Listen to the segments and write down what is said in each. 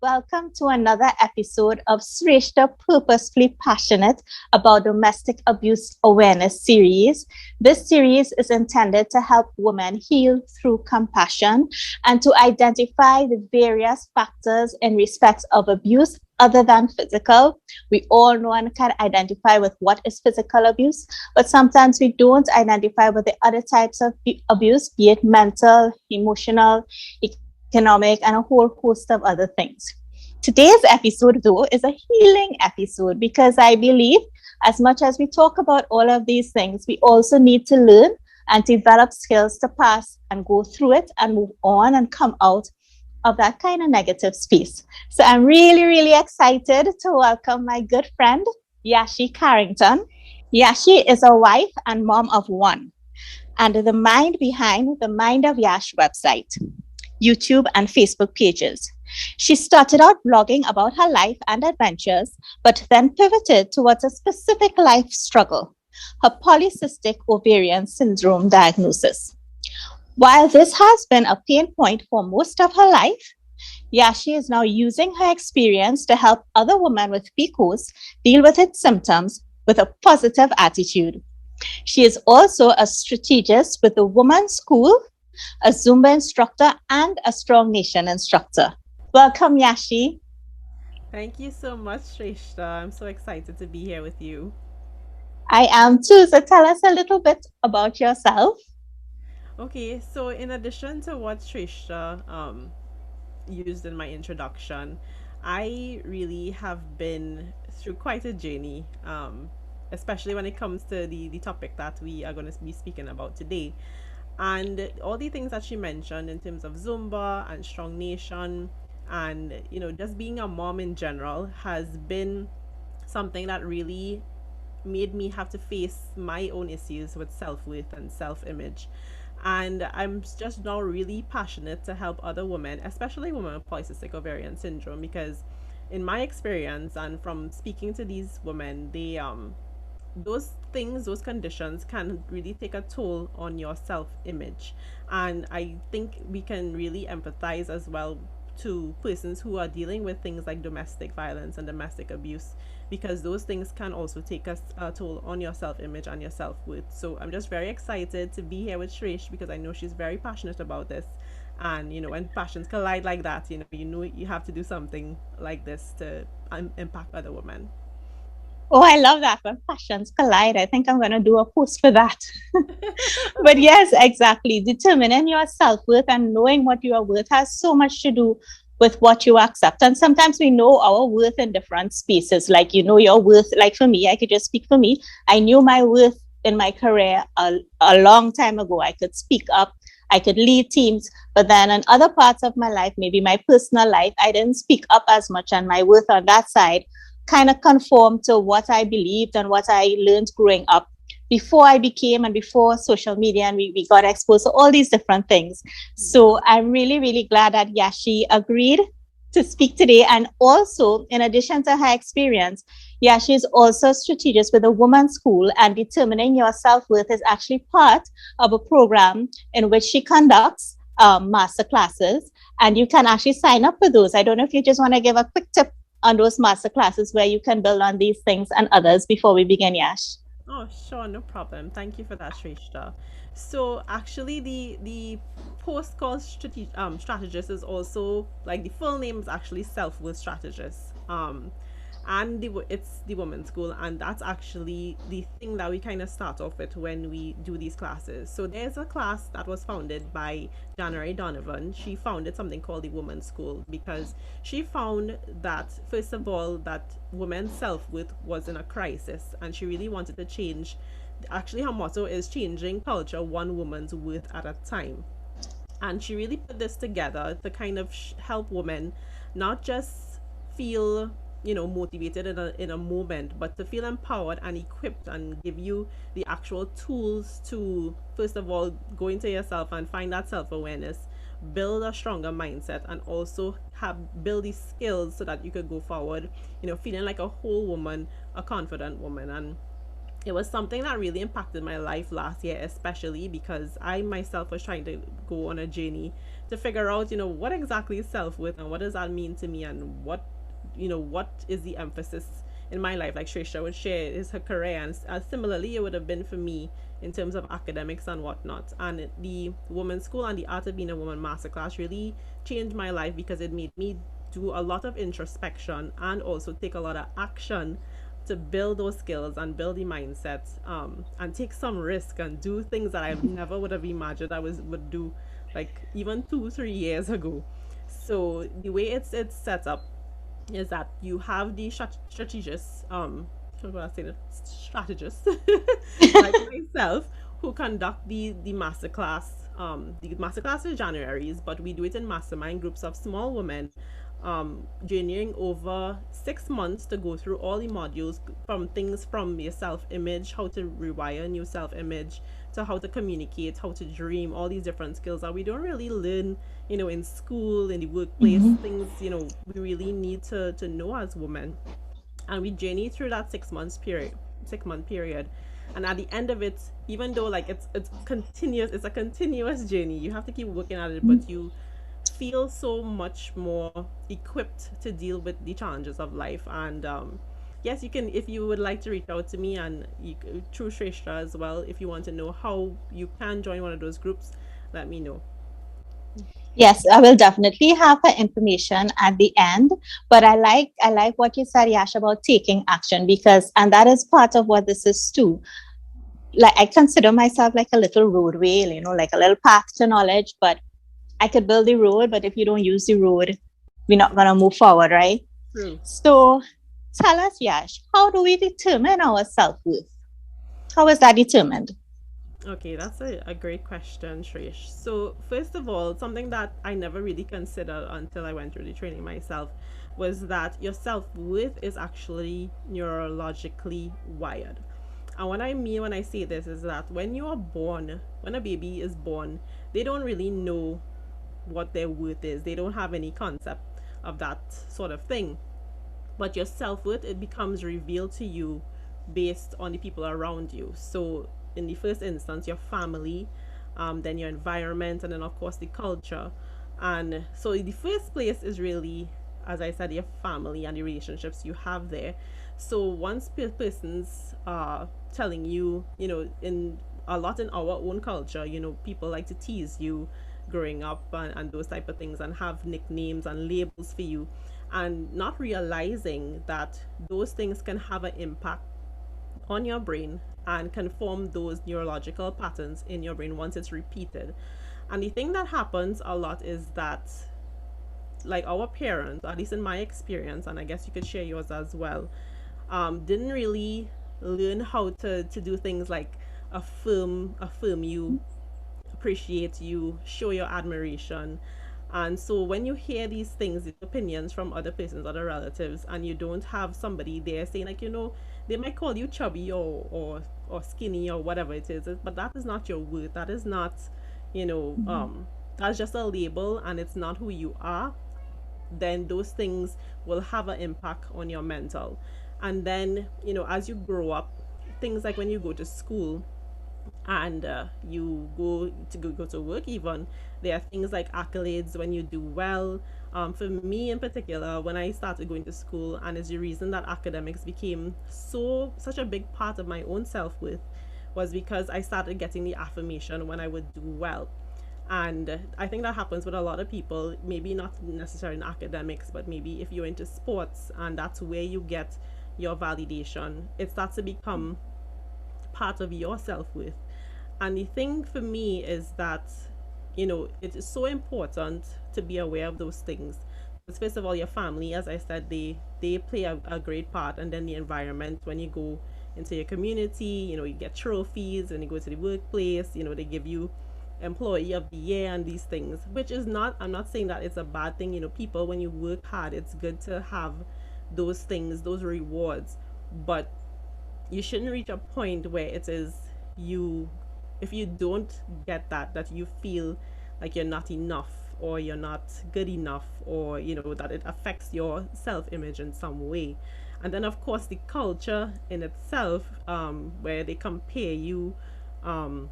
Welcome to another episode of Sreshtha Purposefully Passionate about Domestic Abuse Awareness series. This series is intended to help women heal through compassion and to identify the various factors in respect of abuse other than physical. We all know and can identify with what is physical abuse, but sometimes we don't identify with the other types of abuse, be it mental, emotional, economic, and a whole host of other things. Today's episode, though, is a healing episode because I believe as much as we talk about all of these things, we also need to learn and develop skills to pass and go through it and move on and come out of that kind of negative space. So I'm really, really excited to welcome my good friend, Yashi Carrington. Yashi is a wife and mom of one, and the mind behind the Mind of Yash website, YouTube, and Facebook pages. She started out blogging about her life and adventures, but then pivoted towards a specific life struggle, her polycystic ovarian syndrome diagnosis. While this has been a pain point for most of her life, Yashi is now using her experience to help other women with PCOS deal with its symptoms with a positive attitude. She is also a strategist with the Women's School, a Zumba instructor, and a Strong Nation instructor. Welcome, Yashi. Thank you so much, Sreshtha. I'm so excited to be here with you. I am too. So tell us a little bit about yourself. Okay, so in addition to what Sreshtha used in my introduction, I really have been through quite a journey, especially when it comes to the topic that we are going to be speaking about today. And all the things that she mentioned in terms of Zumba and Strong Nation and, just being a mom in general has been something that really made me have to face my own issues with self-worth and self-image. And I'm just now really passionate to help other women, especially women with polycystic ovarian syndrome, because in my experience and from speaking to these women, those things, those conditions can really take a toll on your self image. And I think we can really empathize as well to persons who are dealing with things like domestic violence and domestic abuse, because those things can also take a toll on your self image and your self worth. So I'm just very excited to be here with Shresh because I know she's very passionate about this. And when passions collide like that, you know you have to do something like this to impact other women. Oh, I love that when passions collide. I think I'm going to do a post for that. But yes, exactly. Determining your self worth and knowing what you are worth has so much to do with what you accept. And sometimes we know our worth in different spaces. Like, you know, your worth, like for me, I could just speak for me. I knew my worth in my career a long time ago. I could speak up, I could lead teams. But then in other parts of my life, maybe my personal life, I didn't speak up as much. And my worth on that side kind of conformed to what I believed and what I learned growing up before I became and before social media and we got exposed to all these different things. So I'm really, really glad that Yashi agreed to speak today. And also, in addition to her experience, Yashi is also a strategist with a woman's school, and determining your self worth is actually part of a program in which she conducts master classes. And you can actually sign up for those. I don't know if you just want to give a quick tip on those master classes where you can build on these things and others before we begin, Yash. Oh, sure, no problem. Thank you for that, Shrishta. So actually, the post called strategist is also like the full name is actually self worth strategist. And it's the women's school, and that's actually the thing that we kind of start off with when we do these classes. So there's a class that was founded by January Donovan. She founded something called the women's school because she found that first of all that women's self-worth was in a crisis, and she really wanted to change. Actually, her motto is changing culture one woman's worth at a time, and she really put this together to kind of help women not just feel motivated in a moment, but to feel empowered and equipped and give you the actual tools to first of all go into yourself and find that self-awareness, build a stronger mindset, and also have build these skills so that you could go forward feeling like a whole woman, a confident woman. And it was something that really impacted my life last year, especially because I myself was trying to go on a journey to figure out, what exactly is self-worth and what does that mean to me, and what is the emphasis in my life. Like Sresha would share is her career, and similarly it would have been for me in terms of academics and whatnot. And the women's school and the art of being a woman masterclass really changed my life because it made me do a lot of introspection and also take a lot of action to build those skills and build the mindset, and take some risk and do things that I never would have imagined I would do, like even 2 3 years ago. So the way it's set up is that you have the strategist, what was I saying? Strategist, like myself, who conduct the masterclass. The masterclass is January's, but we do it in mastermind groups of small women, journeying over 6 months to go through all the modules, from things from your self image, how to rewire new self image, to how to communicate, how to dream, all these different skills that we don't really learn, in school, in the workplace, Mm-hmm. things, we really need to know as women. And we journey through that 6 month period. And at the end of it, even though like it's continuous, it's a continuous journey, you have to keep working at it, but you feel so much more equipped to deal with the challenges of life. And yes, you can, if you would like to reach out to me, and through Shrestha as well, if you want to know how you can join one of those groups, let me know. Yes, I will definitely have the information at the end. But I like what you said, Yash, about taking action, because and that is part of what this is too. Like I consider myself like a little roadway, like a little path to knowledge, but I could build the road, but if you don't use the road, we're not gonna move forward, right? True. So tell us, Yash, how do we determine our self-worth? How is that determined? Okay, that's a great question, Trish. So, first of all, something that I never really considered until I went through the training myself was that your self worth is actually neurologically wired. And what I mean when I say this is that when you are born, when a baby is born, they don't really know what their worth is, they don't have any concept of that sort of thing. But your self-worth, it becomes revealed to you based on the people around you. So in the first instance, your family, then your environment, and then of course the culture. And so the first place is really, as I said, your family and the relationships you have there. So once persons are telling you, in a lot in our own culture, people like to tease you growing up, and those type of things, and have nicknames and labels for you, and not realizing that those things can have an impact on your brain and can form those neurological patterns in your brain once it's repeated. And the thing that happens a lot is that, like, our parents, at least in my experience, and I guess you could share yours as well, didn't really learn how to do things like affirm you, appreciate you, show your admiration. And so when you hear these things, these opinions from other persons, other relatives, and you don't have somebody there saying, like, they might call you chubby or skinny or whatever it is, but that is not your worth. That is not, you know, Mhm. um, that's just a label, and it's not who you are. Then those things will have an impact on your mental. And then, as you grow up, things like when you go to school, and you go to work, even there are things like accolades when you do well. For me in particular, when I started going to school, and is the reason that academics became such a big part of my own self-worth, was because I started getting the affirmation when I would do well. And I think that happens with a lot of people, maybe not necessarily in academics, but maybe if you're into sports and that's where you get your validation, it starts to become part of your self-worth. And the thing for me is that, it is so important to be aware of those things. Because first of all, your family, as I said, they play a great part, and then the environment when you go into your community, you get trophies. When you go to the workplace, they give you employee of the year and these things, which is not, I'm not saying that it's a bad thing. People, when you work hard, it's good to have those things, those rewards. But you shouldn't reach a point where it is you, if you don't get that you feel like you're not enough, or you're not good enough, or that it affects your self image in some way. And then, of course, the culture in itself, where they compare you, um,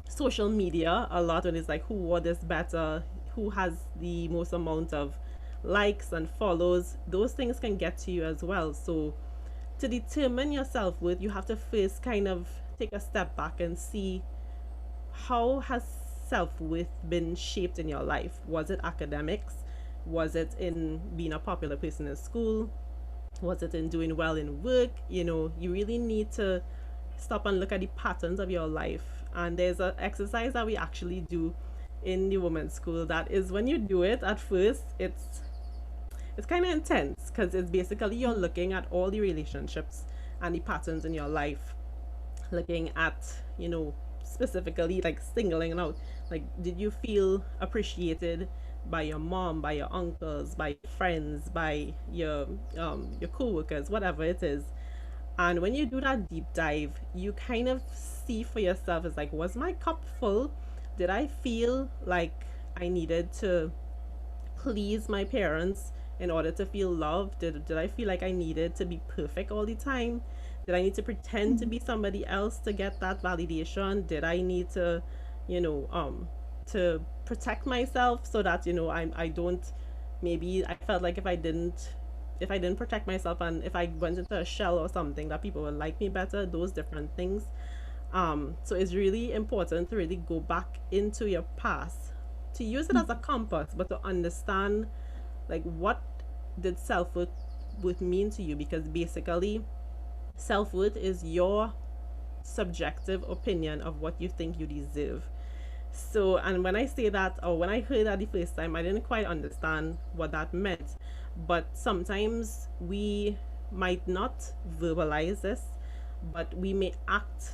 social media a lot, and it's like who wore this better, who has the most amount of likes and follows. Those things can get to you as well. So to determine your self-worth, you have to first kind of take a step back and see how has self-worth been shaped in your life. Was it academics? Was it in being a popular person in school? Was it in doing well in work? You really need to stop and look at the patterns of your life. And there's an exercise that we actually do in the women's school that is, when you do it at first, it's kind of intense, because it's basically you're looking at all the relationships and the patterns in your life, looking at, specifically like singling out, like, did you feel appreciated by your mom, by your uncles, by your friends, by your co-workers, whatever it is. And when you do that deep dive, you kind of see for yourself, it's like, was my cup full? Did I feel like I needed to please my parents in order to feel loved? Did I feel like I needed to be perfect all the time? Did I need to pretend to be somebody else to get that validation? Did I need to, you know, to protect myself so that, I don't, maybe I felt like if I didn't protect myself, and if I went into a shell or something, that people would like me better, those different things. So it's really important to really go back into your past, to use it as a compass, but to understand, like, what did self-worth mean to you, because basically self-worth is your subjective opinion of what you think you deserve. So, and when I say that, or when I heard that the first time, I didn't quite understand what that meant. But sometimes we might not verbalize this, but we may act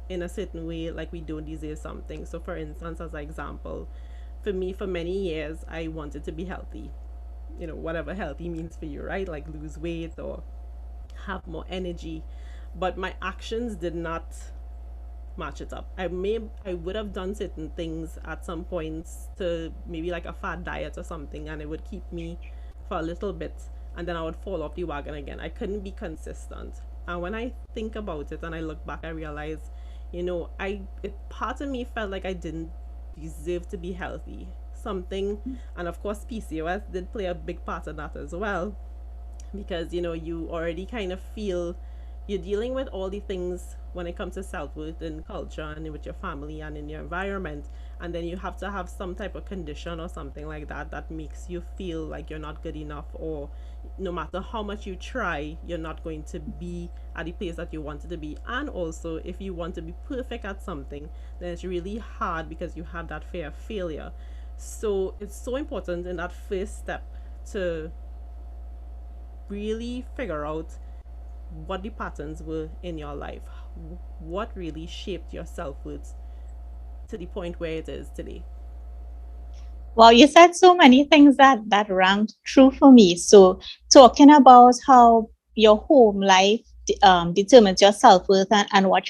in a certain way like we don't deserve something. So, for instance, as an example, for me, for many years, I wanted to be healthy. Whatever healthy means for you, right? Like lose weight or have more energy. But my actions did not match it up. I would have done certain things at some points, to maybe like a fad diet or something, and it would keep me for a little bit, and then I would fall off the wagon again. I couldn't be consistent. And when I think about it and I look back, I realize, part of me felt like I didn't deserve to be healthy. Something, and of course PCOS did play a big part of that as well, because you already kind of feel you're dealing with all the things when it comes to self-worth in culture and with your family and in your environment, and then you have to have some type of condition or something like that that makes you feel like you're not good enough, or no matter how much you try, you're not going to be at the place that you wanted to be. And also, if you want to be perfect at something, then it's really hard because you have that fear of failure. So it's so important in that first step to really figure out what the patterns were in your life, what really shaped your self-worth to the point where it is today. Well, you said so many things that rang true for me. So, talking about how your home life determines your self-worth, and what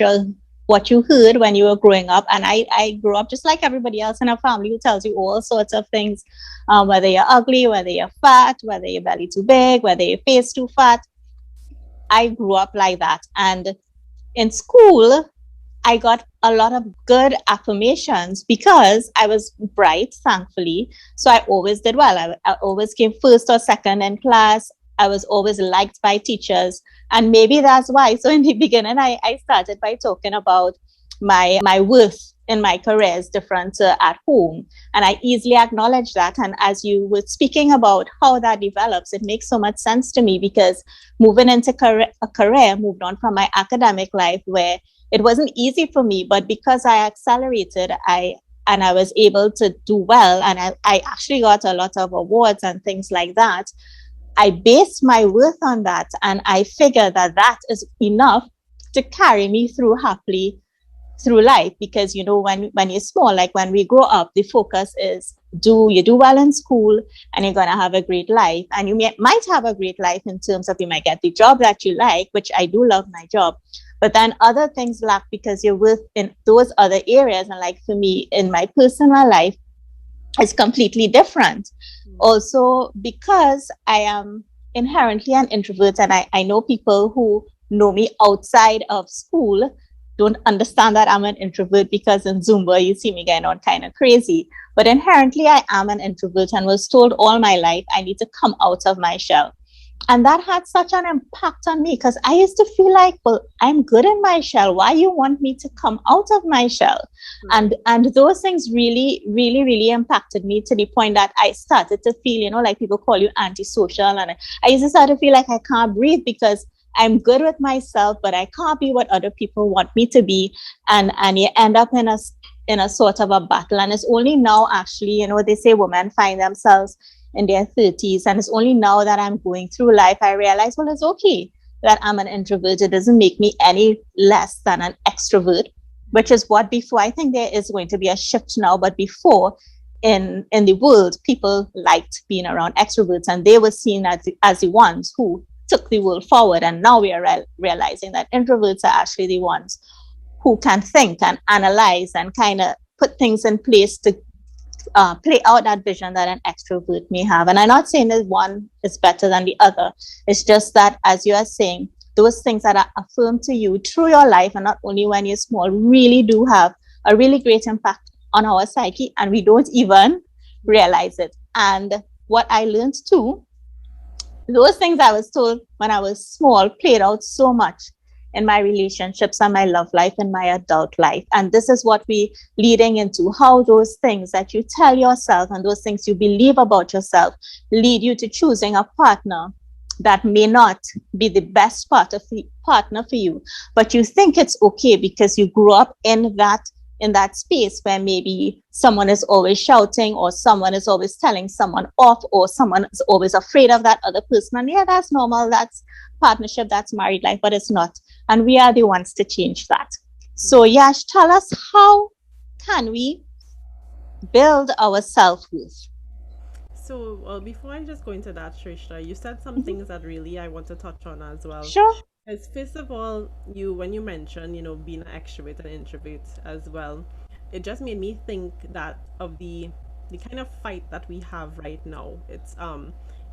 you heard when you were growing up. And I grew up just like everybody else in a family who tells you all sorts of things, whether you're ugly, whether you're fat, whether your belly too big, whether your face too fat. I grew up like that. And in school, I got a lot of good affirmations because I was bright, thankfully. So I always did well. I always came first or second in class. I was always liked by teachers. And maybe that's why. So in the beginning, I started by talking about my worth in my career is different at home. And I easily acknowledge that. And as you were speaking about how that develops, it makes so much sense to me, because moving into a career, moved on from my academic life where it wasn't easy for me, but because I accelerated, I was able to do well, and I actually got a lot of awards and things like that. I based my worth on that, and I figured that is enough to carry me through happily through life. Because when you're small, like when we grow up, the focus is do well in school and you're going to have a great life, and you might have a great life in terms of you might get the job that you like, which I do love my job, but then other things lack because you're worth in those other areas. And like for me in my personal life, it's completely different. Also, because I am inherently an introvert, and I know people who know me outside of school don't understand that I'm an introvert because in Zumba you see me getting on kind of crazy. But inherently I am an introvert and was told all my life I need to come out of my shell. And that had such an impact on me because I used to feel like, well, I'm good in my shell. Why you want me to come out of my shell? Right. And those things really, really, really impacted me to the point that I started to feel, like people call you antisocial. And I used to start to feel like I can't breathe because I'm good with myself, but I can't be what other people want me to be. And you end up in a sort of a battle. And it's only now actually, they say women find themselves in their 30s. And it's only now that I'm going through life, I realize, well, it's okay that I'm an introvert. It doesn't make me any less than an extrovert, which is what before, I think there is going to be a shift now, but before in the world, people liked being around extroverts and they were seen as the ones who took the world forward. And now we are realizing that introverts are actually the ones who can think and analyze and kind of put things in place to play out that vision that an extrovert may have. And I'm not saying that one is better than the other. It's just that, as you are saying, those things that are affirmed to you through your life, and not only when you're small, really do have a really great impact on our psyche, and we don't even realize it. And what I learned too, those things I was told when I was small played out so much in my relationships and my love life and my adult life. And this is what we leading into how those things that you tell yourself and those things you believe about yourself lead you to choosing a partner that may not be the best partner for you, but you think it's okay because you grew up in that space where maybe someone is always shouting or someone is always telling someone off or someone is always afraid of that other person. And yeah, that's normal. That's partnership. That's married life, but it's not. And we are the ones to change that. So Yash, tell us, how can we build our self-worth? So, before I just go into that, Shrishta, you said some Mm-hmm. things that really I want to touch on as well. Sure. As first of all, when you mentioned, being an extrovert and introvert as well, it just made me think that of the kind of fight that we have right now. It's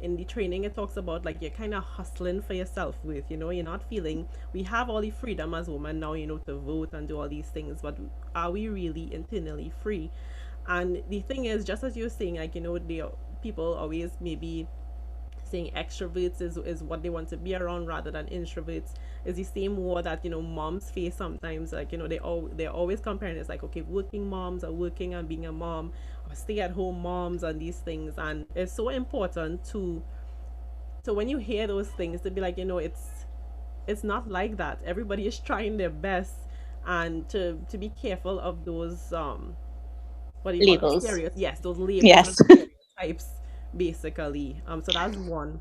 in the training it talks about like you're kind of hustling for yourself with, you're not feeling we have all the freedom as women now, to vote and do all these things, but are we really internally free? And the thing is, just as you're saying, like, the people always maybe saying extroverts is what they want to be around rather than introverts is the same war that moms face sometimes, like they're always comparing. It's like, okay, working moms are working and being a mom, or stay at home moms and these things. And it's so important to when you hear those things to be like, it's not like that. Everybody is trying their best, and to be careful of those what do you call them, Labels. stereotypes. Yes, those labels and Yes. stereotypes basically. So that's one.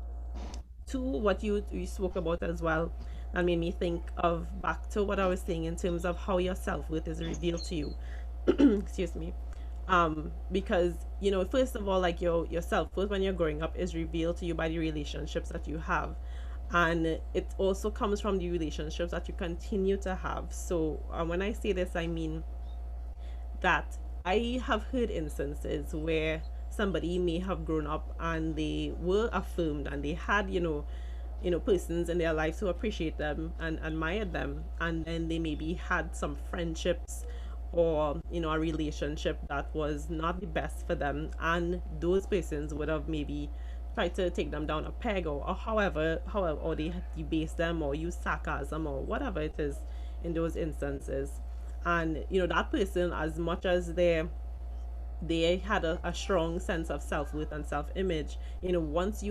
Two, what you spoke about as well, that made me think of back to what I was saying in terms of how your self-worth is revealed to you. Excuse me. Because first of all, like your self-worth when you're growing up is revealed to you by the relationships that you have, and it also comes from the relationships that you continue to have. So when I say this, I mean that I have heard instances where somebody may have grown up and they were affirmed and they had, persons in their lives who appreciate them and admired them, and then they maybe had some friendships or a relationship that was not the best for them, and those persons would have maybe tried to take them down a peg, or however or they debase them or use sarcasm or whatever it is in those instances. And that person, as much as they had a strong sense of self-worth and self-image, once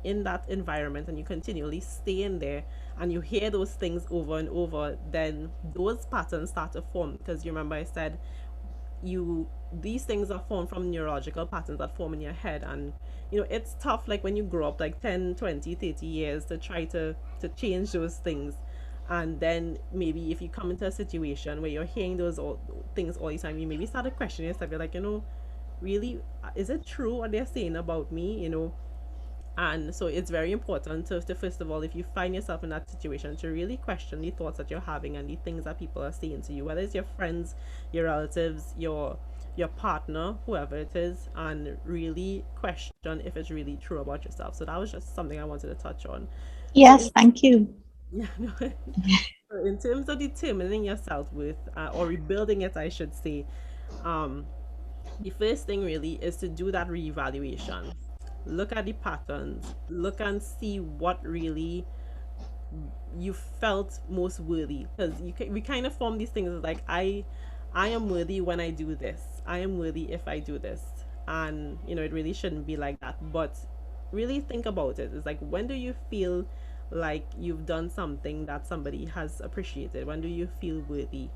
in that environment and you continually stay in there and you hear those things over and over, then those patterns start to form. Because you remember I said you these things are formed from neurological patterns that form in your head. And it's tough, like when you grow up like 10, 20, 30 years to try to change those things. And then maybe if you come into a situation where you're hearing things all the time, you maybe start to question yourself. You're like, really, is it true what they're saying about me? And so it's very important to first of all, if you find yourself in that situation, to really question the thoughts that you're having and the things that people are saying to you, whether it's your friends, your relatives, your partner, whoever it is, and really question if it's really true about yourself. So that was just something I wanted to touch on. So Yes, thank you. yeah, no, so in terms of determining your self-worth, or rebuilding it, I should say, um, the first thing really is to do that reevaluation. Look at the patterns, look and see what really you felt most worthy, because we kind of form these things as like, I am worthy when I do this, I am worthy if I do this. And it really shouldn't be like that. But really think about it. It's like, when do you feel like you've done something that somebody has appreciated? When do you feel worthy?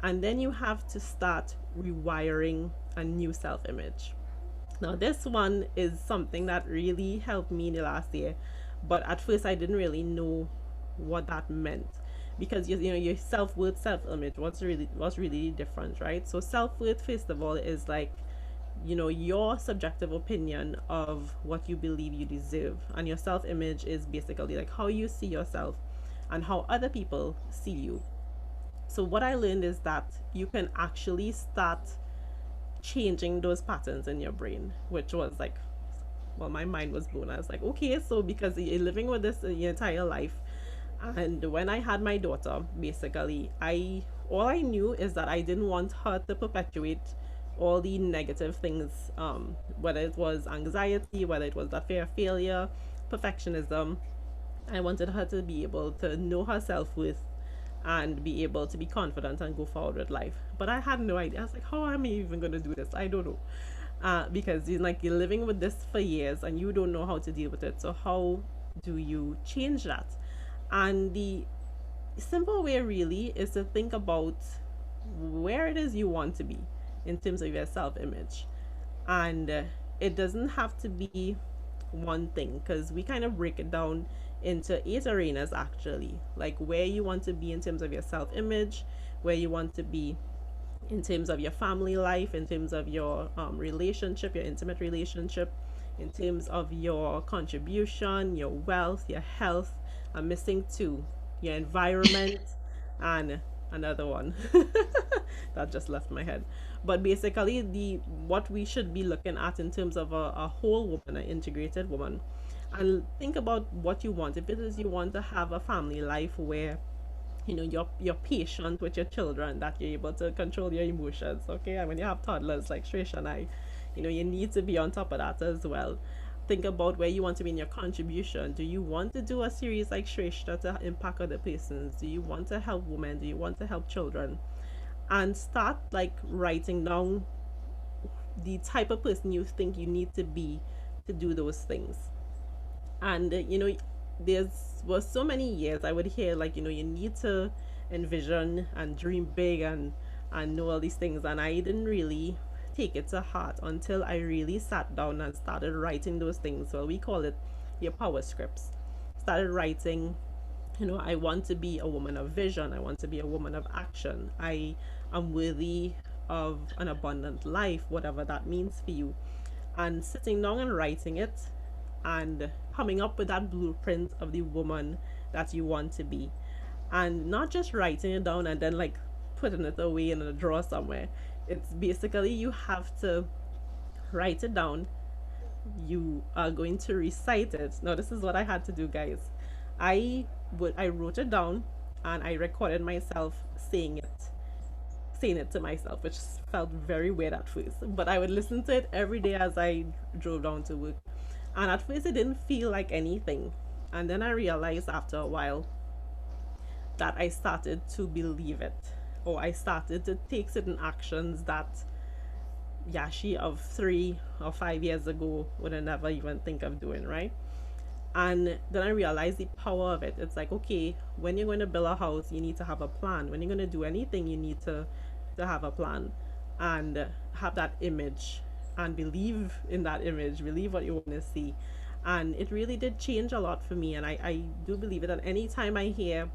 And then you have to start rewiring a new self-image. Now, this one is something that really helped me in the last year, but at first I didn't really know what that meant, because your self worth, self image, what's really different, right? So self worth, first of all, is like your subjective opinion of what you believe you deserve, and your self image is basically like how you see yourself and how other people see you. So what I learned is that you can actually start changing those patterns in your brain, which was like, well, my mind was blown. I was like, okay, so because you're living with this your entire life, and when I had my daughter, basically, I all I knew is that I didn't want her to perpetuate all the negative things, whether it was anxiety, whether it was that fear of failure, perfectionism. I wanted her to be able to know her self worth and be able to be confident and go forward with life. But I had no idea. I was like, how am I even going to do this? I don't know. Because you're living with this for years and you don't know how to deal with it. So how do you change that? And the simple way really is to think about where it is you want to be in terms of your self image. And it doesn't have to be one thing, because we kind of break it down into 8 arenas actually, like where you want to be in terms of your self image, where you want to be in terms of your family life, in terms of your relationship, your intimate relationship, in terms of your contribution, your wealth, your health. I'm missing two: your environment, and another one that just left my head. But basically, the what we should be looking at in terms of a whole woman, an integrated woman, and think about what you want. If it is you want to have a family life where you're patient with your children, that you're able to control your emotions, okay? And when you have toddlers like Sreshtha and I, you need to be on top of that as well. Think about where you want to be in your contribution. Do you want to do a series like Sreshtha to impact other persons? Do you want to help women? Do you want to help children? And start like writing down the type of person you think you need to be to do those things. And there's was so many years I would hear like, you need to envision and dream big and know all these things, and I didn't really take it to heart until I really sat down and started writing those things. Well, we call it your power scripts. Started writing, I want to be a woman of vision, I want to be a woman of action, I am worthy of an abundant life, whatever that means for you. And sitting down and writing it and coming up with that blueprint of the woman that you want to be. And not just writing it down and then like putting it away in a drawer somewhere. It's basically you have to write it down. You are going to recite it. Now this is what I had to do, guys. I wrote it down and I recorded myself saying it to myself, which felt very weird at first. But I would listen to it every day as I drove down to work. And at first, it didn't feel like anything. And then I realized after a while that I started to believe it, or I started to take certain actions that Yashi of 3 or 5 years ago would have never even think of doing, right? And then I realized the power of it. It's like, okay, when you're going to build a house, you need to have a plan. When you're going to do anything, you need to have a plan and have that image and believe in that image, believe what you want to see. And it really did change a lot for me. And I do believe it. And anytime I hear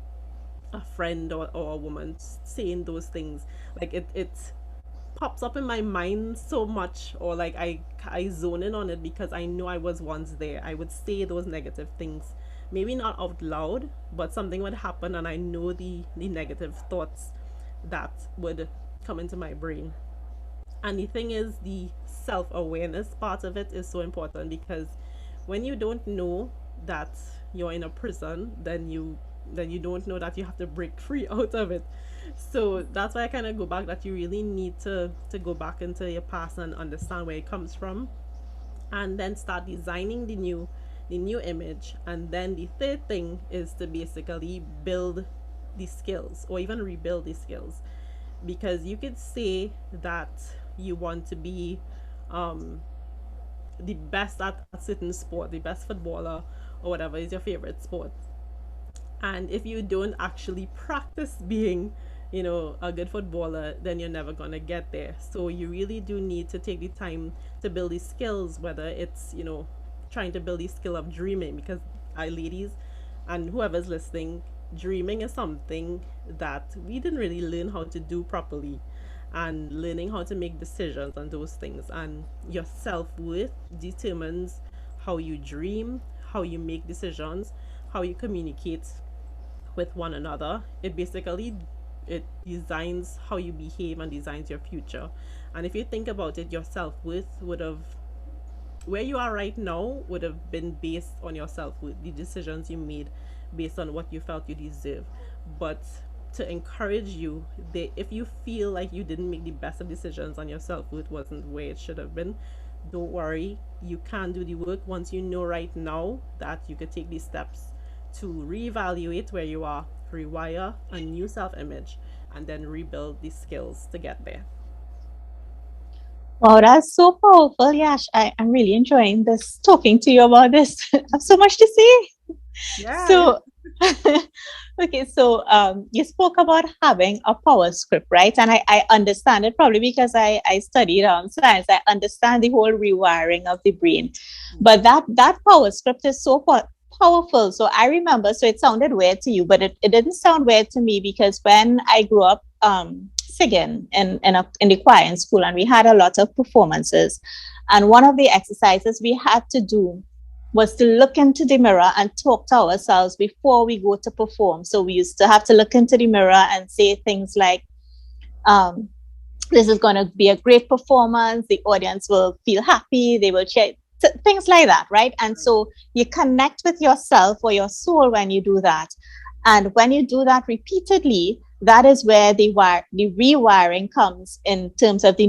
a friend or a woman saying those things, like it pops up in my mind so much, or like I zone in on it because I know I was once there. I would say those negative things, maybe not out loud, but something would happen and I know the negative thoughts that would come into my brain. And the thing is, the self awareness part of it is so important because when you don't know that you're in a prison, then you don't know that you have to break free out of it. So that's why I kind of go back that you really need to go back into your past and understand where it comes from, and then start designing the new image. And then the third thing is to basically build the skills or even rebuild the skills, because you could say that you want to be um the best at a certain sport, the best footballer or whatever is your favorite sport, and if you don't actually practice being, a good footballer, then you're never going to get there. So you really do need to take the time to build these skills, whether it's, trying to build the skill of dreaming, because I ladies and whoever's listening, dreaming is something that we didn't really learn how to do properly, and learning how to make decisions and those things. And your self-worth determines how you dream, how you make decisions, how you communicate with one another. It designs how you behave and designs your future. And if you think about it, your self-worth would have, where you are right now would have been based on your self-worth, the decisions you made based on what you felt you deserve. But to encourage you, if you feel like you didn't make the best of decisions and your self-worth wasn't where it should have been, don't worry, you can do the work once you know right now that you could take these steps to reevaluate where you are, rewire a new self image, and then rebuild the skills to get there. Wow, that's so powerful, Yash. I'm really enjoying this, talking to you about this. I have so much to say. Yeah. So, okay, so you spoke about having a power script, right? And I understand it probably because I studied science. I understand the whole rewiring of the brain. But that power script is so powerful. So I remember, so it sounded weird to you, but it didn't sound weird to me because when I grew up singing in the choir in school, and we had a lot of performances. And one of the exercises we had to do was to look into the mirror and talk to ourselves before we go to perform. So we used to have to look into the mirror and say things like, um, this is going to be a great performance. The audience will feel happy. They will cheer, things like that, right? And so you connect with yourself or your soul when you do that. And when you do that repeatedly, that is where the rewiring comes in terms of the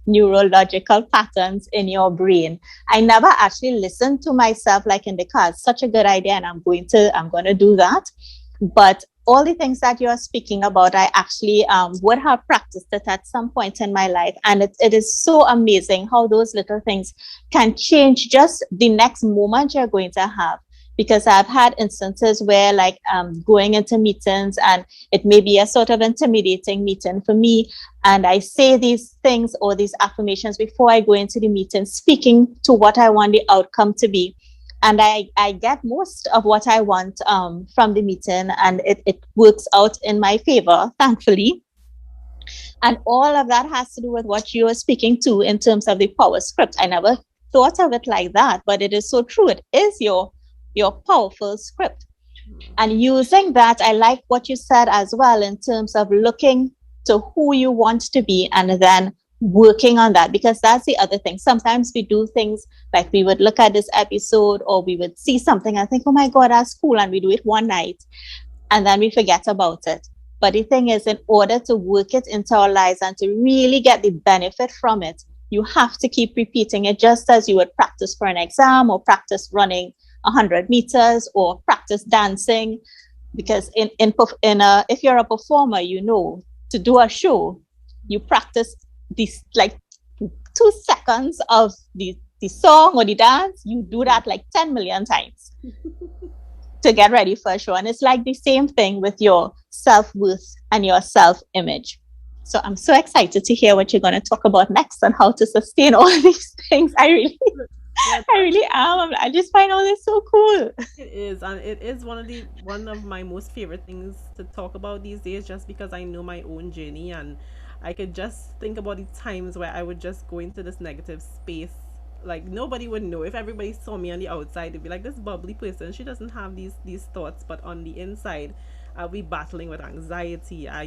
neurological patterns in your brain. I never actually listened to myself like in the car. It's such a good idea, and I'm going to do that. But all the things that you're speaking about, I actually would have practiced it at some point in my life. And it is so amazing how those little things can change just the next moment you're going to have. Because I've had instances where like going into meetings, and it may be a sort of intimidating meeting for me. And I say these things or these affirmations before I go into the meeting, speaking to what I want the outcome to be. And I get most of what I want from the meeting, and it works out in my favor, thankfully. And all of that has to do with what you are speaking to in terms of the power script. I never thought of it like that, but it is so true. It is your powerful script. And using that, I like what you said as well in terms of looking to who you want to be and then working on that, because that's the other thing. Sometimes we do things like we would look at this episode or we would see something and think, oh my God, that's cool. And we do it one night and then we forget about it. But the thing is, in order to work it into our lives and to really get the benefit from it, you have to keep repeating it, just as you would practice for an exam or practice running 100 meters or practice dancing. Because if you're a performer, to do a show, you practice these like 2 seconds of the song or the dance. You do that like 10 million times to get ready for a show. And it's like the same thing with your self-worth and your self-image. So I'm so excited to hear what you're going to talk about next and how to sustain all these things. I really am. I just find all this so cool. It is, and it is one of my most favorite things to talk about these days, just because I know my own journey, and I could just think about the times where I would just go into this negative space. Like nobody would know. If everybody saw me on the outside, they'd be like, this bubbly person, she doesn't have these thoughts, but on the inside, I'll be battling with anxiety. I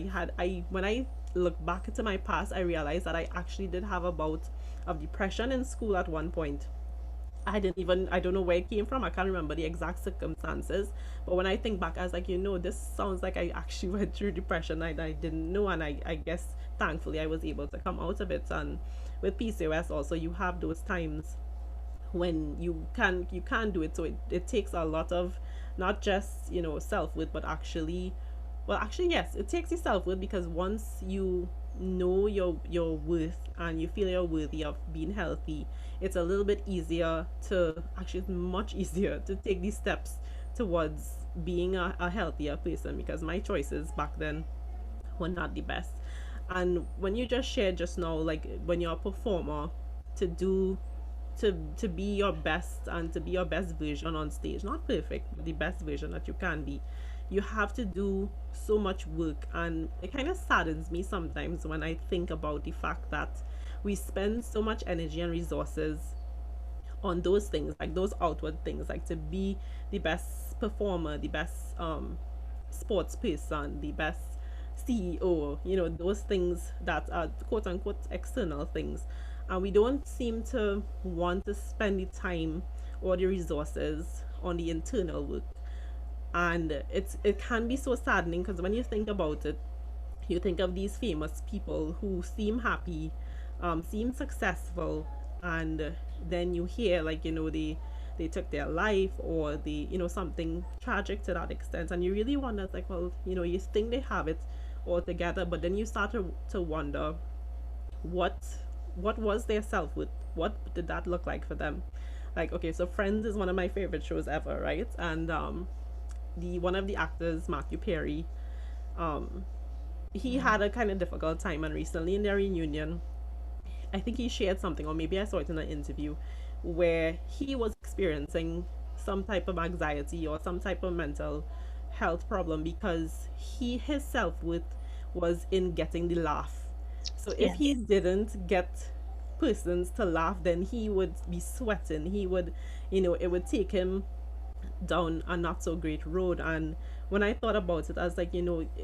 when I look back into my past, I realized that I actually did have a bout of depression in school at one point. I don't know where it came from. I can't remember the exact circumstances. But when I think back, I was like, this sounds like I actually went through depression. I didn't know. And I guess thankfully I was able to come out of it. And with PCOS also, you have those times when you can do it. So it takes a lot of not just, self-worth, but actually yes, it takes your self-worth, because once you know your worth and you feel you're worthy of being healthy, it's a little bit easier to actually it's much easier to take these steps towards being a healthier person, because my choices back then were not the best. And when you just shared just now, like when you're a performer, to do to be your best and to be your best version on stage, not perfect, but the best version that you can be, you have to do so much work. And it kind of saddens me sometimes when I think about the fact that we spend so much energy and resources on those things, like those outward things, like to be the best performer, the best sports person, the best CEO, those things that are quote unquote external things. And we don't seem to want to spend the time or the resources on the internal work. And it can be so saddening, because when you think about it, you think of these famous people who seem happy, seem successful, and then you hear, like, they took their life, or they, something tragic to that extent, and you really wonder, it's like, well, you think they have it all together, but then you start to wonder what what was their self-worth, what did that look like for them. Like, okay, so Friends is one of my favorite shows ever, right? And the one of the actors, Matthew Perry, um he had a kind of difficult time, and recently in their reunion, I think he shared something, or maybe I saw it in an interview, where he was experiencing some type of anxiety or some type of mental health problem, because his self-worth was in getting the laugh. So if he Yes. didn't get persons to laugh, then he would be sweating. He would, it would take him down a not so great road. And when I thought about it, I was like,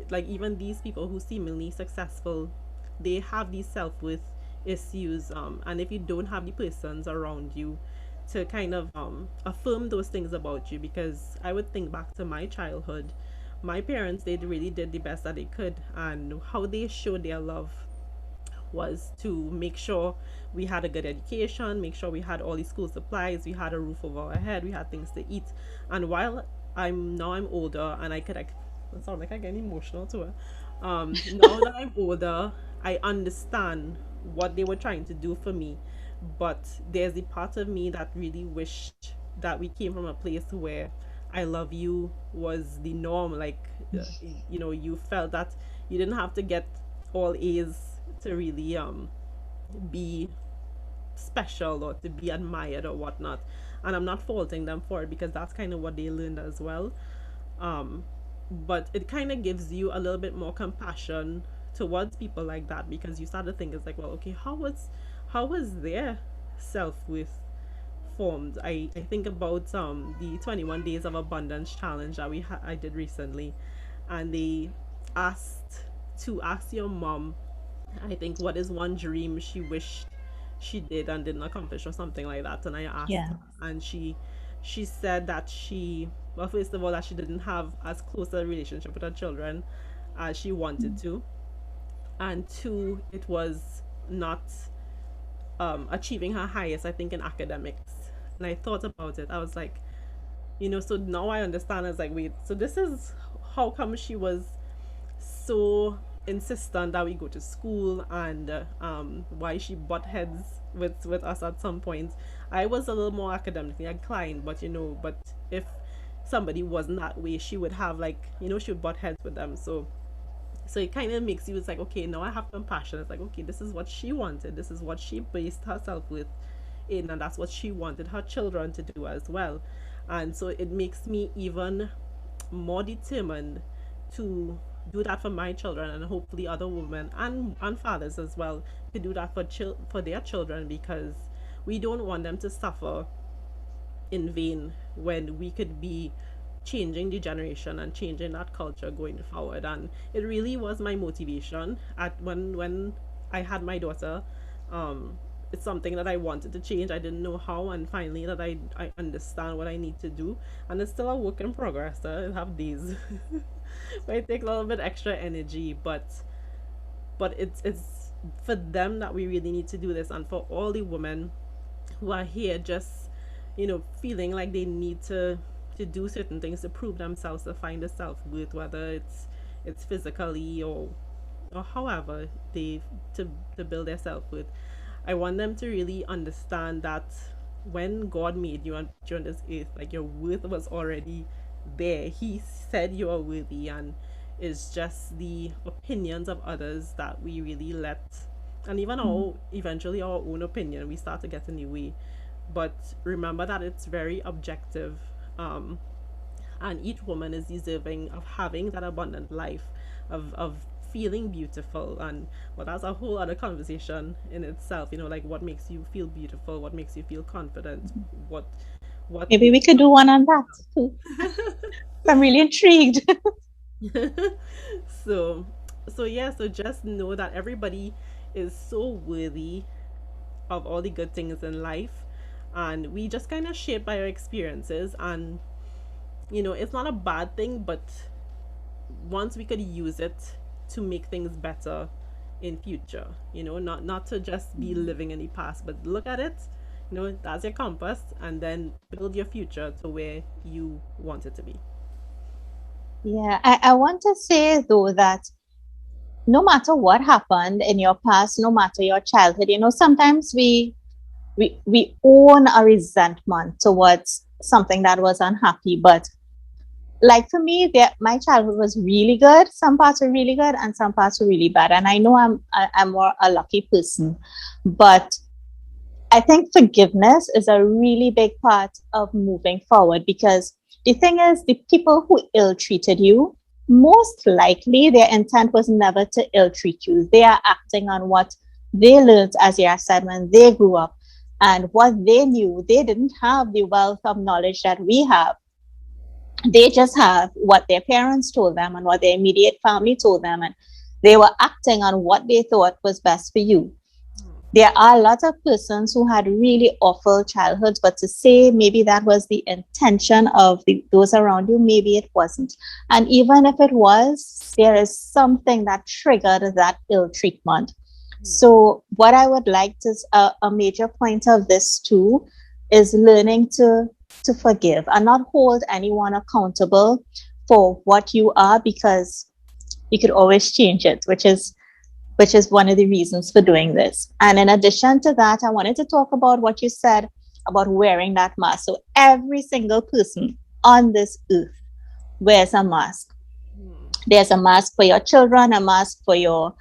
like even these people who seemingly successful, they have these self-worth issues. And if you don't have the persons around you to kind of affirm those things about you, because I would think back to my childhood, my parents, they really did the best that they could, and how they showed their love was to make sure we had a good education, make sure we had all the school supplies, we had a roof over our head, we had things to eat. And while I'm older, and I could, like, it sound like I get emotional to it. Now that I'm older, I understand what they were trying to do for me, but there's a part of me that really wished that we came from a place where I love you was the norm. Like, you felt that you didn't have to get all A's to really be special or to be admired or whatnot. And I'm not faulting them for it, because that's kind of what they learned as well. Um, but it kind of gives you a little bit more compassion towards people like that, because you start to think, it's like, well, okay, how was their self-worth formed? I think about the 21 days of abundance challenge that I did recently, and they asked to ask your mom, I think, what is one dream she wished she did and didn't accomplish, or something like that. And I asked Yeah. her, and she said that well, first of all, that she didn't have as close a relationship with her children as she wanted to, and two, it was not achieving her highest, I think, in academics. And I thought about it. I was like, so now I understand. I was like, wait, so this is how come she was so insistent that we go to school, and why she butt heads with us at some point. I was a little more academically inclined, but if somebody wasn't that way, she would have, like, she would butt heads with them. So it kind of makes you, it's like, okay, now I have compassion. It's like, okay, this is what she wanted, this is what she based herself with in, and that's what she wanted her children to do as well. And so it makes me even more determined to do that for my children, and hopefully other women and fathers as well could do that for for their children, because we don't want them to suffer in vain when we could be changing the generation and changing that culture going forward. And it really was my motivation at when I had my daughter. It's something that I wanted to change. I didn't know how, and finally that I understand what I need to do. And it's still a work in progress. I have days where it take a little bit extra energy, but it's for them that we really need to do this, and for all the women who are here just, feeling like they need to do certain things to prove themselves, to find a self-worth, whether it's physically or however they to build their self-worth. I want them to really understand that when God made you and put you on this earth, like, your worth was already there. He said you are worthy, and it's just the opinions of others that we really let, and even our eventually our own opinion, we start to get in the way. But remember that it's very objective, and each woman is deserving of having that abundant life, of feeling beautiful. And well, that's a whole other conversation in itself, like, what makes you feel beautiful, what makes you feel confident, what Maybe we makes could do one on that too. I'm really intrigued. so yeah, so just know that everybody is so worthy of all the good things in life, and we just kind of shaped by our experiences. And it's not a bad thing, but once we could use it to make things better in future, not to just be living in the past, but look at it, that's your compass, and then build your future to where you want it to be. Yeah, I want to say though that no matter what happened in your past, no matter your childhood, sometimes we own a resentment towards something that was unhappy. But like for me, my childhood was really good. Some parts were really good, and some parts were really bad. And I know I'm more a lucky person, but I think forgiveness is a really big part of moving forward, because the thing is, the people who ill treated you, most likely their intent was never to ill treat you. They are acting on what they learned, as you said, when they grew up, and what they knew. They didn't have the wealth of knowledge that we have. They just have what their parents told them and what their immediate family told them, and they were acting on what they thought was best for you. There are a lot of persons who had really awful childhoods, but to say maybe that was the intention of those around you, maybe it wasn't. And even if it was, there is something that triggered that ill treatment. So what I would like to, a major point of this too, is learning to forgive and not hold anyone accountable for what you are, because you could always change it, which is one of the reasons for doing this. And in addition to that, I wanted to talk about what you said about wearing that mask. So every single person on this earth wears a mask. There's a mask for your children, a mask for your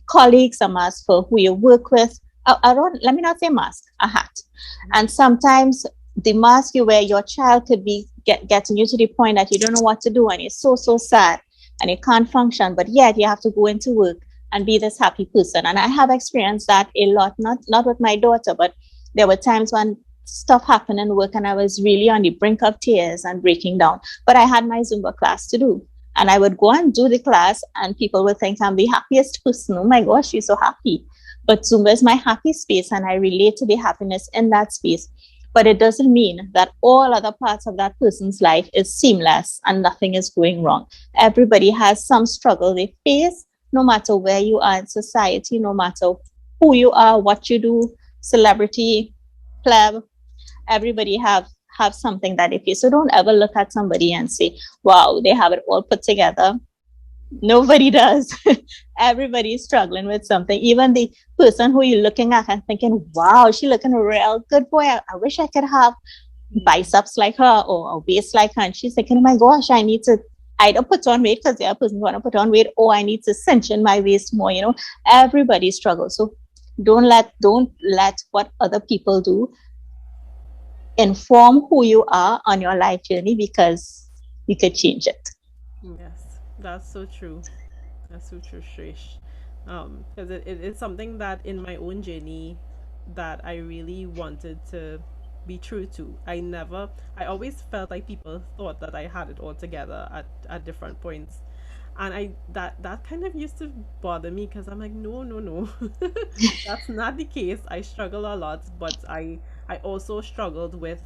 colleagues, a mask for who you work with. Let me not say mask, a hat. And sometimes the mask you wear, your child could be getting you to the point that you don't know what to do, and you're so sad and you can't function, but yet you have to go into work and be this happy person. And I have experienced that a lot, not with my daughter, but there were times when stuff happened in work and I was really on the brink of tears and breaking down. But I had my Zumba class to do. And I would go and do the class, and people would think I'm the happiest person. Oh my gosh, she's so happy. But Zumba is my happy space, and I relate to the happiness in that space. But it doesn't mean that all other parts of that person's life is seamless and nothing is going wrong. Everybody has some struggle they face, no matter where you are in society, no matter who you are, what you do, celebrity, pleb, everybody have something that they face. So don't ever look at somebody and say, wow, they have it all put together. Nobody does. Everybody is struggling with something. Even the person who you're looking at and thinking, wow, she looking real good. Boy, I wish I could have biceps like her or a waist like her. And she's thinking, oh my gosh, I need to either put on weight because the other person want to put on weight, or I need to cinch in my waist more. Everybody struggles. So don't let what other people do inform who you are on your life journey, because you could change it. Yes. That's so true. That's so true, Shrish. Because it is something that in my own journey that I really wanted to be true to. I always felt like people thought that I had it all together at different points. And that kind of used to bother me because I'm like, no, no, no. That's not the case. I struggle a lot, but I also struggled with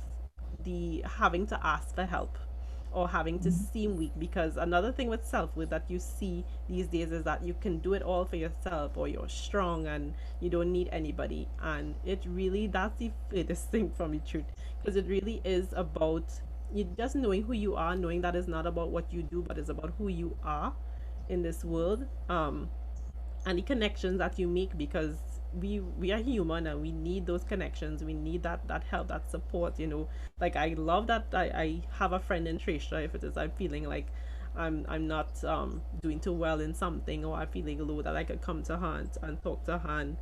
the having to ask for help or having to seem weak, because another thing with self-worth that you see these days is that you can do it all for yourself, or you're strong and you don't need anybody. And it really, that's the furthest thing from the truth, because it really is about you just knowing who you are, knowing that it's not about what you do, but it's about who you are in this world. And the connections that you make, because we are human and we need those connections, we need that help, that support, like I love that I have a friend in Trisha. If it is I'm feeling like I'm not doing too well in something, or I'm feeling low, that I could come to her and talk to her, and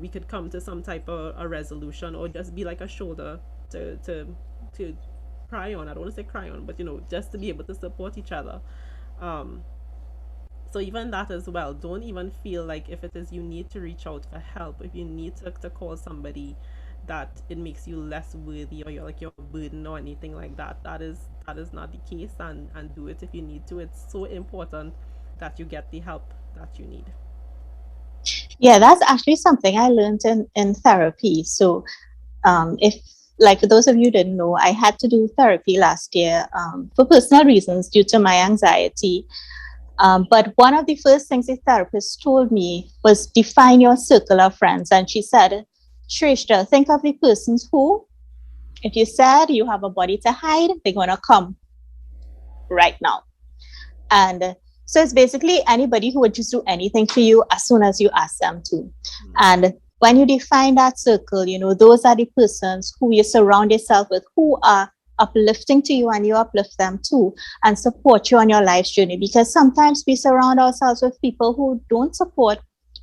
we could come to some type of a resolution, or just be like a shoulder to cry on. I don't want to say cry on, but just to be able to support each other. um so even that as well, don't even feel like if it is you need to reach out for help, if you need to call somebody, that it makes you less worthy, or you're a burden or anything like that. That is not the case. And do it if you need to. It's so important that you get the help that you need. Yeah, that's actually something I learned in therapy. So, if like for those of you who didn't know, I had to do therapy last year for personal reasons due to my anxiety. But one of the first things the therapist told me was define your circle of friends. And she said, Shrestha, think of the persons who, if you said you have a body to hide, they're going to come right now. And so it's basically anybody who would just do anything for you as soon as you ask them to. And when you define that circle, those are the persons who you surround yourself with, who are uplifting to you and you uplift them too, and support you on your life's journey. Because sometimes we surround ourselves with people who don't support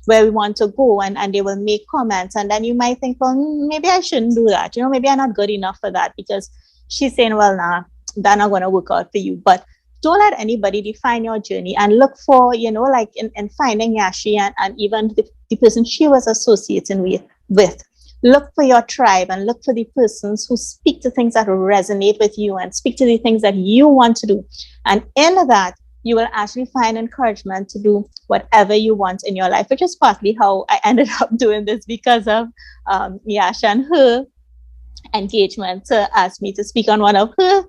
where we want to go, and they will make comments. And then you might think, well, maybe I shouldn't do that. Maybe I'm not good enough for that because she's saying, well, nah, that's not going to work out for you. But don't let anybody define your journey, and look for, like in finding Yashi and even the person she was associating with. Look for your tribe and look for the persons who speak to things that resonate with you and speak to the things that you want to do. And in that, you will actually find encouragement to do whatever you want in your life, which is partly how I ended up doing this because of Yasha and her engagement to ask me to speak on one of her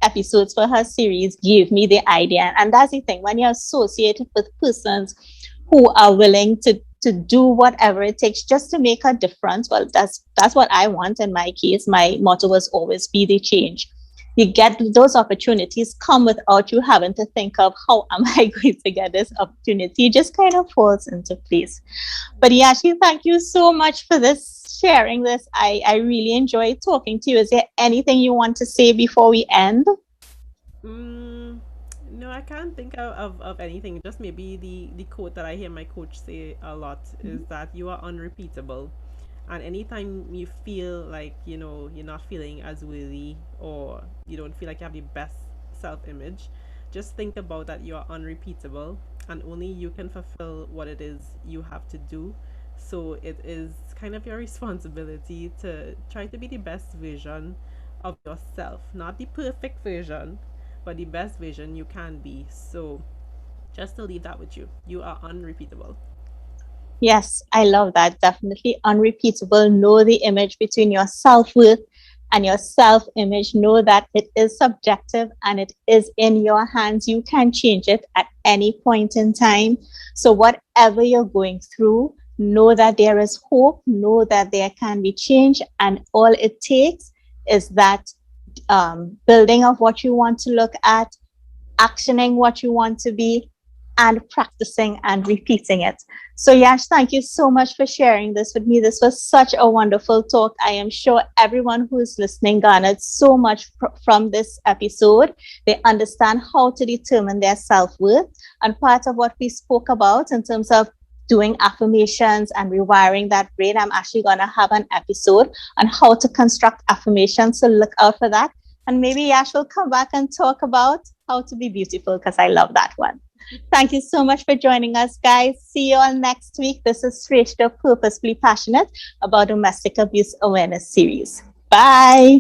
episodes for her series gave me the idea. And that's the thing, when you're associated with persons who are willing to do whatever it takes just to make a difference, well, that's what I want. In my case, my motto was always be the change. You get those opportunities come without you having to think of how am I going to get this opportunity. It just kind of falls into place. But Yashi, thank you so much for this, sharing this. I really enjoyed talking to you. Is there anything you want to say before we end? Mm, no, I can't think of anything. Just maybe the quote that I hear my coach say a lot is that you are unrepeatable. And anytime you feel like, you're not feeling as worthy, or you don't feel like you have the best self image, just think about that you are unrepeatable, and only you can fulfill what it is you have to do. So it is kind of your responsibility to try to be the best version of yourself, not the perfect version, but the best version you can be. So just to leave that with you, you are unrepeatable. Yes, I love that. Definitely unrepeatable. Know the image between your self worth and your self image. Know that it is subjective and it is in your hands. You can change it at any point in time. So, whatever you're going through, know that there is hope. Know that there can be change. And all it takes is that building of what you want to look at, actioning what you want to be, and practicing and repeating it. So, Yash, thank you so much for sharing this with me. This was such a wonderful talk. I am sure everyone who is listening garnered so much from this episode. They understand how to determine their self worth. And part of what we spoke about in terms of doing affirmations and rewiring that brain, I'm actually going to have an episode on how to construct affirmations. So, look out for that. And maybe Yash will come back and talk about how to be beautiful, because I love that one. Thank you so much for joining us, guys. See you all next week. This is Sreshtha, Purposefully Passionate about Domestic Abuse Awareness series. Bye.